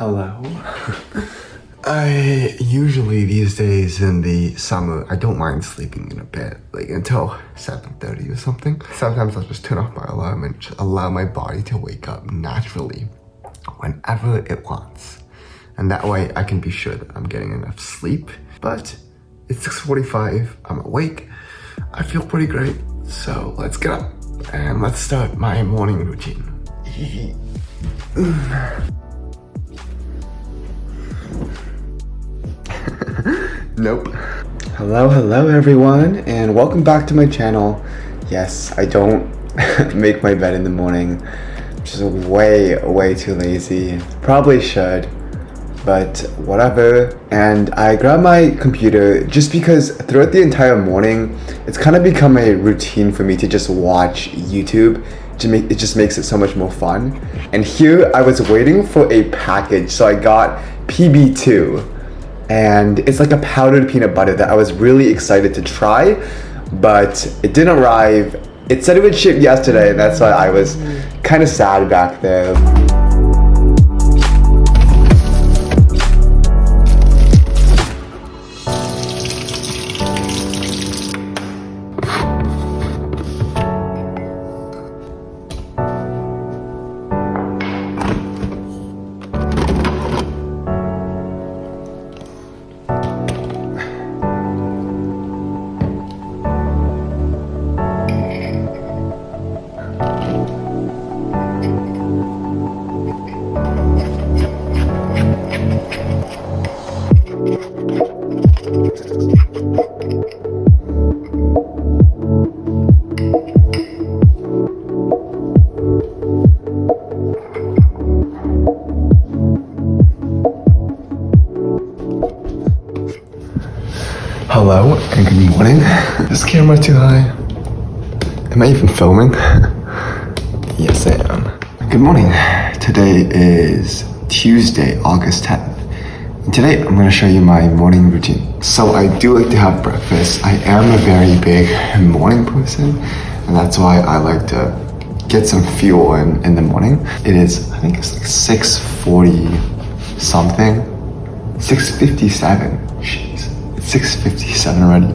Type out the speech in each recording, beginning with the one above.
Hello. I usually these days in the summer, I don't mind sleeping in a bed like until 7:30 or something. Sometimes I'll just turn off my alarm and just allow my body to wake up naturally whenever it wants. And that way I can be sure that I'm getting enough sleep. But it's 6:45, I'm awake, I feel pretty great. So let's get up and let's start my morning routine. Nope. Hello everyone, and welcome back to my channel. Yes, I don't make my bed in the morning. I'm just way too lazy. Probably should, but whatever. And I grabbed my computer just because throughout the entire morning, it's kind of become a routine for me to just watch YouTube. It just makes it so much more fun. And here I was waiting for a package, so I got PB2. And it's like a powdered peanut butter that I was really excited to try, but it didn't arrive. It said it would ship yesterday, and that's why I was kind of sad back there. Hello and good morning. Is this camera too high? Am I even filming? Yes, I am. Good morning. Today is Tuesday, August 10th. And today I'm going to show you my morning routine. So I do like to have breakfast. I am a very big morning person, and that's why I like to get some fuel in the morning. It is, I think it's like 6:40 something. 6:57. Jeez. 6:57 already.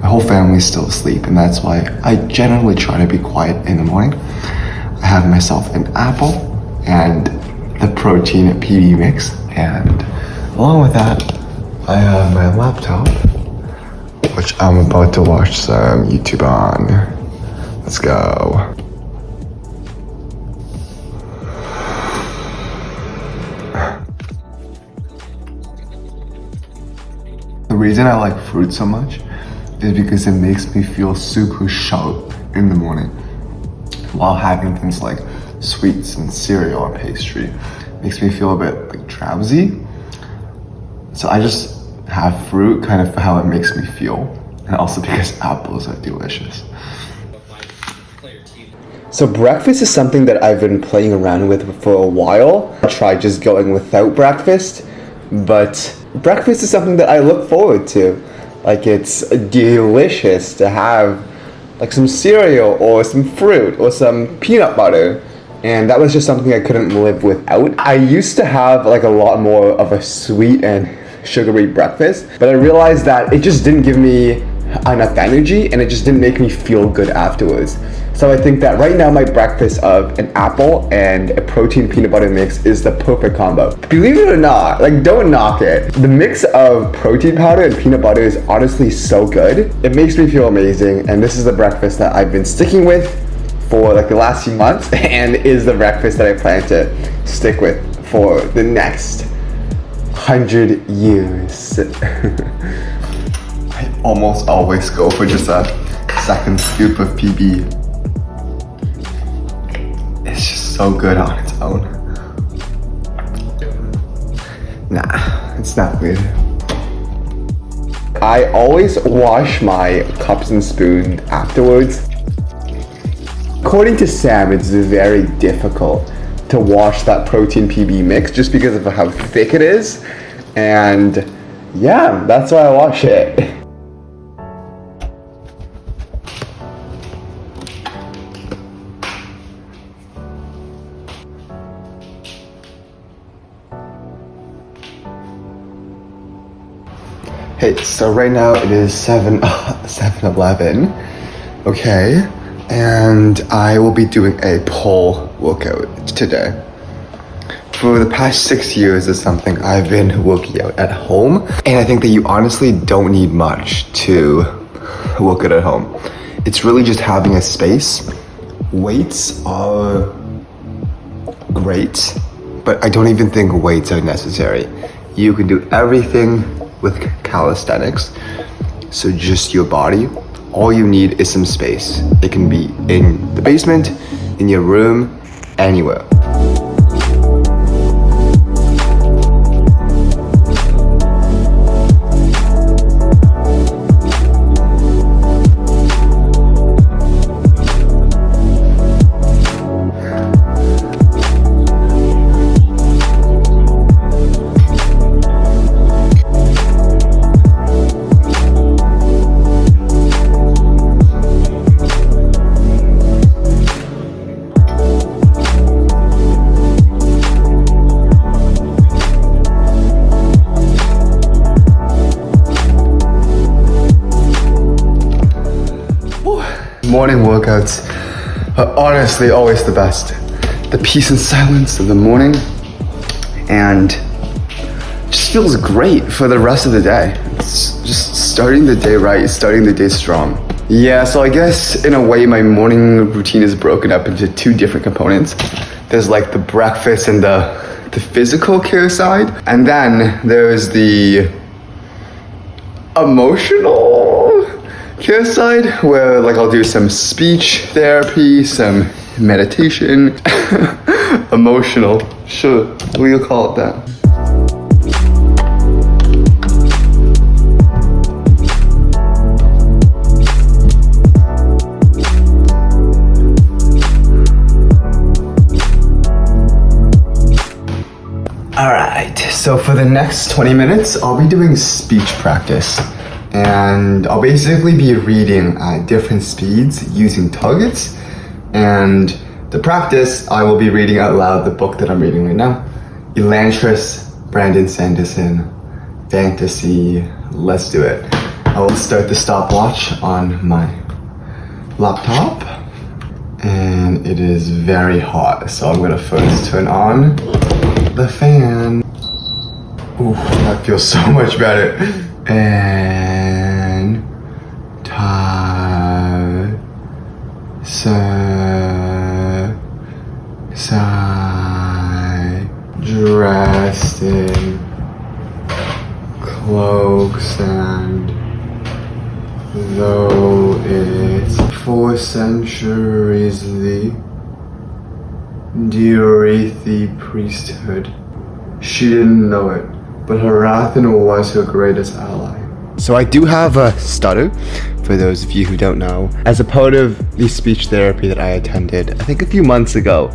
My whole family's still asleep, and that's why I generally try to be quiet in the morning. I have myself an apple and the protein PB mix, and along with that, I have my laptop, which I'm about to watch some YouTube on. Let's go. The reason I like fruit so much is because it makes me feel super sharp in the morning while having things like sweets and cereal and pastry. It makes me feel a bit like drowsy. So I just have fruit kind of for how it makes me feel, and also because apples are delicious. So breakfast is something that I've been playing around with for a while. I tried just going without breakfast, but breakfast is something that I look forward to. Like, it's delicious to have like some cereal or some fruit or some peanut butter, and that was just something I couldn't live without. I used to have like a lot more of a sweet and sugary breakfast, but I realized that it just didn't give me enough energy, and it just didn't make me feel good afterwards. So I think that right now my breakfast of an apple and a protein peanut butter mix is the perfect combo. Believe it or not, like, don't knock it. The mix of protein powder and peanut butter is honestly so good. It makes me feel amazing, and this is the breakfast that I've been sticking with for like the last few months, and is the breakfast that I plan to stick with for the next 100 years. I almost always go for just a second scoop of PB. It's just so good on its own. Nah, it's not good. I always wash my cups and spoons afterwards. According to Sam, it's very difficult to wash that protein PB mix just because of how thick it is. And yeah, that's why I wash it. Hey, so right now it is 7:11. Okay, and I will be doing a pole workout today. For the past 6 years is something I've been working out at home, and I think that you honestly don't need much to work out at home. It's really just having a space. Weights are great, but I don't even think weights are necessary. You can do everything with calisthenics, so just your body. All you need is some space. It can be in the basement, in your room, anywhere. Morning workouts are honestly always the best. The peace and silence of the morning, and just feels great for the rest of the day. It's just starting the day right, starting the day strong. Yeah, so I guess in a way my morning routine is broken up into two different components. There's like the breakfast and the physical care side, and then there's the emotional care side, where like I'll do some speech therapy, some meditation, emotional, sure, we'll call it that. Alright, so for the next 20 minutes, I'll be doing speech practice. And I'll basically be reading at different speeds using targets. And to practice, I will be reading out loud the book that I'm reading right now. Elantris, Brandon Sanderson, Fantasy. Let's do it. I will start the stopwatch on my laptop. And it is very hot, so I'm gonna first turn on the fan. Ooh, that feels so much better. And dressed in cloaks, and though it's 4 centuries the Diorithi priesthood, she didn't know it, but Harathan was her greatest ally. So I do have a stutter, for those of you who don't know. As a part of the speech therapy that I attended, I think a few months ago,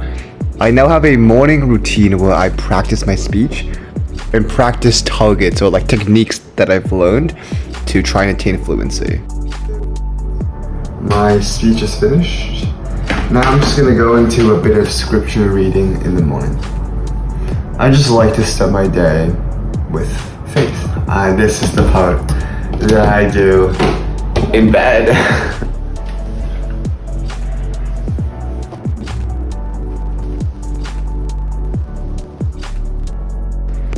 I now have a morning routine where I practice my speech and practice targets or like techniques that I've learned to try and attain fluency. My speech is finished. Now I'm just gonna go into a bit of scripture reading in the morning. I just like to start my day with faith. This is the part that I do in bed.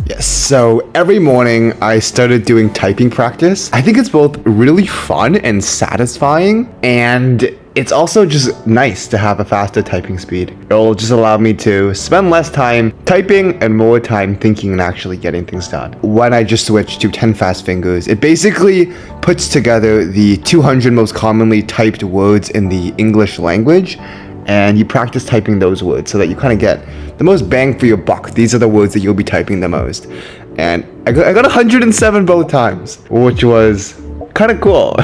Yes, so every morning I started doing typing practice. I think it's both really fun and satisfying, and it's also just nice to have a faster typing speed. It'll just allow me to spend less time typing and more time thinking and actually getting things done. When I just switch to 10 fast fingers, it basically puts together the 200 most commonly typed words in the English language, and you practice typing those words so that you kind of get the most bang for your buck. These are the words that you'll be typing the most. And I got 107 both times, which was kind of cool.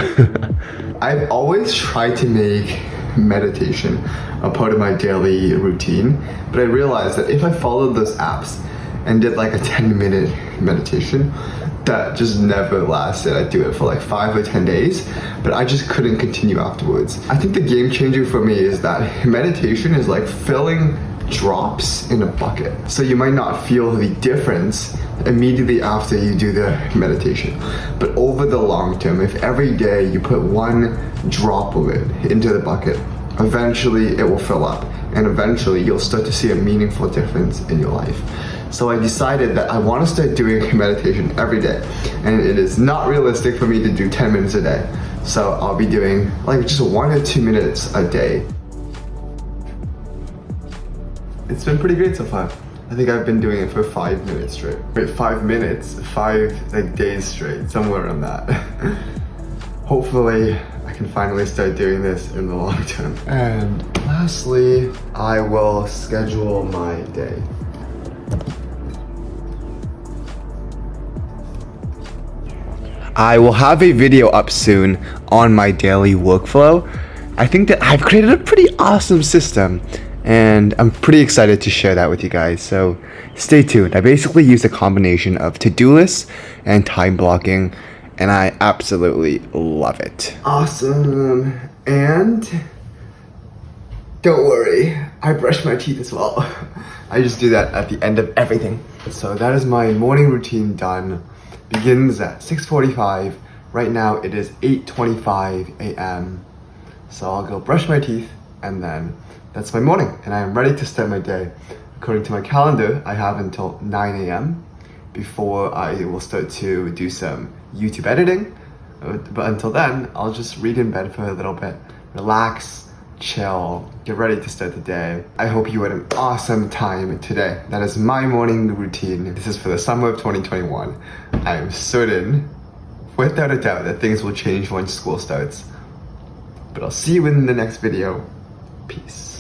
I've always tried to make meditation a part of my daily routine, but I realized that if I followed those apps and did like a 10-minute meditation, that just never lasted. I'd do it for like 5 or 10 days, but I just couldn't continue afterwards. I think the game changer for me is that meditation is like filling drops in a bucket. So you might not feel the difference immediately after you do the meditation. But over the long term, if every day you put one drop of it into the bucket, eventually it will fill up. And eventually you'll start to see a meaningful difference in your life. So I decided that I want to start doing meditation every day. And it is not realistic for me to do 10 minutes a day. So I'll be doing like just 1 or 2 minutes a day. It's been pretty great so far. I think I've been doing it for 5 minutes straight. Wait, 5 minutes? 5 like days straight, somewhere around that. Hopefully, I can finally start doing this in the long term. And lastly, I will schedule my day. I will have a video up soon on my daily workflow. I think that I've created a pretty awesome system, and I'm pretty excited to share that with you guys, so stay tuned. I basically use a combination of to-do lists and time blocking, and I absolutely love it. Awesome. And don't worry, I brush my teeth as well. I just do that at the end of everything. So that is my morning routine done. Begins at 6:45. Right now it is 8:25 a.m. So I'll go brush my teeth, and then that's my morning, and I am ready to start my day. According to my calendar, I have until 9 a.m. before I will start to do some YouTube editing. But until then, I'll just read in bed for a little bit, relax, chill, get ready to start the day. I hope you had an awesome time today. That is my morning routine. This is for the summer of 2021. I am certain, without a doubt, that things will change once school starts. But I'll see you in the next video. Peace.